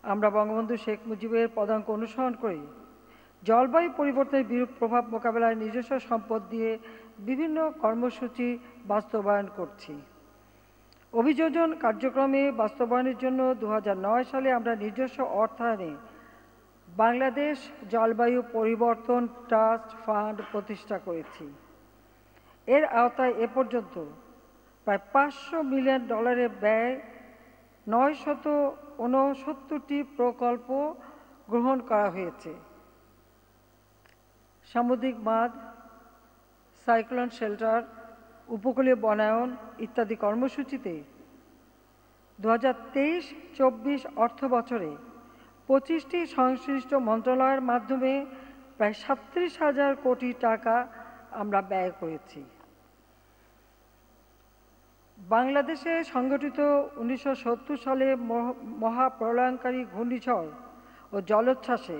আমরা বঙ্গবন্ধু শেখ মুজিবের পদাঙ্ক অনুসরণ করি জলবায়ু পরিবর্তনের বিরূপ প্রভাব মোকাবেলায় নিজস্ব সম্পদ দিয়ে বিভিন্ন কর্মসূচি বাস্তবায়ন করছি। অভিযোজন কার্যক্রমে বাস্তবায়নের জন্য 2009 সালে আমরা নিজস্ব অর্থায়নে বাংলাদেশ জলবায়ু পরিবর্তন ট্রাস্ট ফান্ড প্রতিষ্ঠা করেছি। এর আওতায় এ পর্যন্ত প্রায় $500 মিলিয়ন ব্যয় 969টি প্রকল্প গ্রহণ করা হয়েছে। সামুদ্রিক বাঁধ, সাইক্লোন শেল্টার, উপকূলীয় বনায়ন ইত্যাদি কর্মসূচিতে 2023-24 অর্থবছরে 25টি সংশ্লিষ্ট মন্ত্রণালয়ের মাধ্যমে প্রায় 37,000 কোটি টাকা আমরা ব্যয় করেছি। বাংলাদেশে সংগঠিত 1970 সালে মহাপ্রলয়ঙ্কারী ঘূর্ণিঝড় ও জলোচ্ছ্বাসে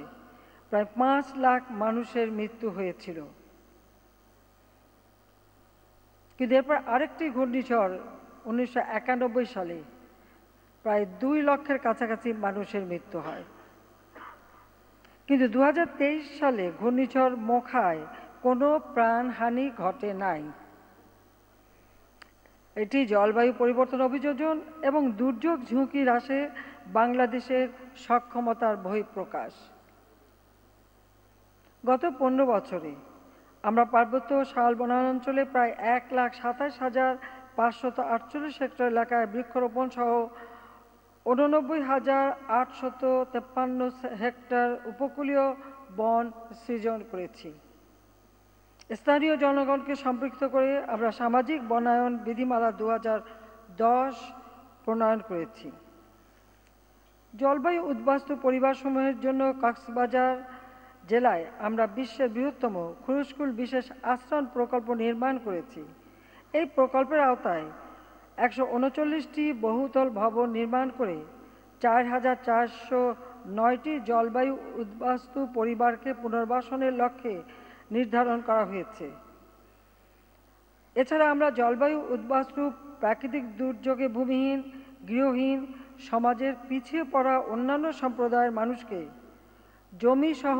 প্রায় 5 লাখ মানুষের মৃত্যু হয়েছিল। কিন্তু এরপর আরেকটি ঘূর্ণিঝড় 1991 সালে প্রায় 2 লক্ষের কাছাকাছি মানুষের মৃত্যু হয়। কিন্তু 2023 সালে ঘূর্ণিঝড় মোখায় কোনো প্রাণহানি ঘটে নাই। এটি জলবায়ু পরিবর্তন অভিযোজন এবং দুর্যোগ ঝুঁকি হ্রাসে বাংলাদেশের সক্ষমতার বহিঃপ্রকাশ। গত 15 বছরে আমরা পার্বত্য শাল বনাঞ্চলে প্রায় 1,27,548 হেক্টর এলাকায় বৃক্ষরোপণ সহ 89,853 হেক্টর উপকূলীয় বন সৃজন করেছি। স্থানীয় জনগণকে সম্পৃক্ত করে আমরা সামাজিক বনায়ন বিধিমালা 2010 প্রণয়ন করেছি। জলবায়ু উদ্বাস্তু পরিবারসমূহের জন্য কক্সবাজার জেলায় আমরা বিশ্বের বৃহত্তম খুরুশকুল বিশেষ আশ্রয় প্রকল্প নির্মাণ করেছি। এই প্রকল্পের আওতায় 139টি বহুতল ভবন নির্মাণ করে 4,409টি জলবায়ু উদ্বাস্তু পরিবারকে পুনর্বাসনের লক্ষ্যে নির্ধারণ করা হয়েছে। এছাড়া আমরা জলবায়ু উদ্বাস্তু প্রাকৃতিক দুর্যোগে ভূমিহীন, গৃহহীন, সমাজের পিছিয়ে পড়া অন্যান্য সম্প্রদায়ের মানুষকে জমিসহ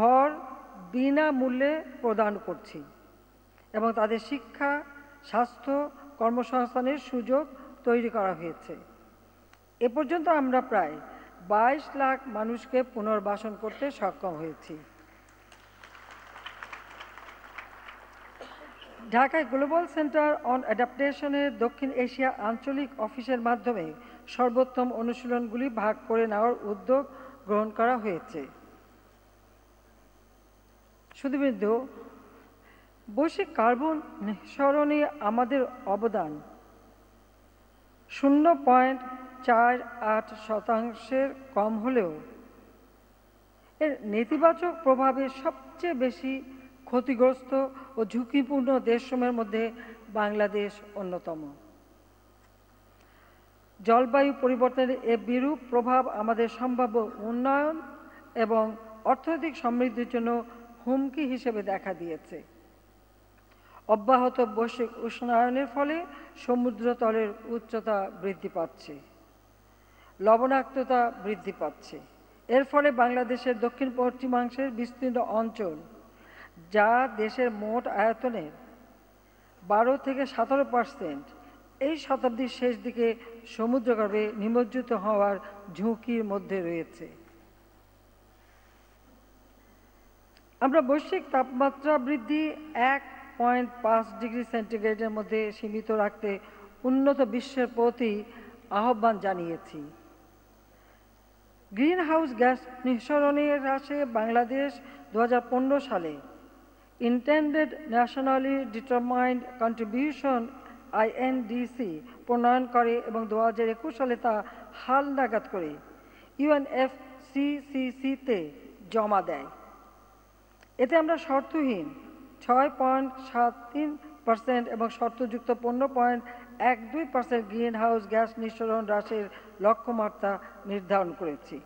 ঘর বিনামূল্যে প্রদান করছি এবং তাদের শিক্ষা, স্বাস্থ্য, কর্মসংস্থানের সুযোগ তৈরি করা হয়েছে। এ পর্যন্ত আমরা প্রায় 22 লাখ মানুষকে পুনর্বাসন করতে সক্ষম হয়েছি। ঢাকায় গ্লোবাল সেন্টার অন অ্যাডাপ্টেশনের দক্ষিণ এশিয়া আঞ্চলিক অফিসের মাধ্যমে সর্বোত্তম অনুশীলনগুলি ভাগ করে নেওয়ার উদ্যোগ গ্রহণ করা হয়েছে। শুধুবৃন্দ, বৈশ্বিক কার্বন নিঃসরণে আমাদের অবদান 0.48% কম হলেও এর নেতিবাচক প্রভাবে সবচেয়ে বেশি ক্ষতিগ্রস্ত ও ঝুঁকিপূর্ণ দেশসমূহের মধ্যে বাংলাদেশ অন্যতম। জলবায়ু পরিবর্তনের এ বিরূপ প্রভাব আমাদের সম্ভাব্য উন্নয়ন এবং অর্থনৈতিক সমৃদ্ধির জন্য হুমকি হিসেবে দেখা দিয়েছে। অব্যাহত বৈশ্বিক উষ্ণায়নের ফলে সমুদ্রতলের উচ্চতা বৃদ্ধি পাচ্ছে, লবণাক্ততা বৃদ্ধি পাচ্ছে। এর ফলে বাংলাদেশের দক্ষিণ পশ্চিমাংশের বিস্তীর্ণ অঞ্চল, যা দেশের মোট আয়তনের 12 থেকে 17%, এই শতাব্দীর শেষ দিকে সমুদ্রগর্ভে নিমজ্জিত হওয়ার ঝুঁকির মধ্যে রয়েছে। আমরা বৈশ্বিক তাপমাত্রা বৃদ্ধি 1.5 ডিগ্রি সেন্টিগ্রেডের মধ্যে সীমিত রাখতে উন্নত বিশ্বের প্রতি আহ্বান জানিয়েছি। গ্রিনহাউস গ্যাস নিঃসরণের হ্রাসে বাংলাদেশ 2015 সালে intended nationally determined contribution INDC প্রণয়ন করে এবং 2021 সালে তা হালনাগাদ করে UNFCCC-তে জমা দেয়। এতে আমরা শর্তহীন 6.73% এবং শর্তযুক্ত 15.12% গ্রিনহাউস গ্যাস নিঃসরণ হ্রাসের লক্ষ্যমাত্রা নির্ধারণ করেছি।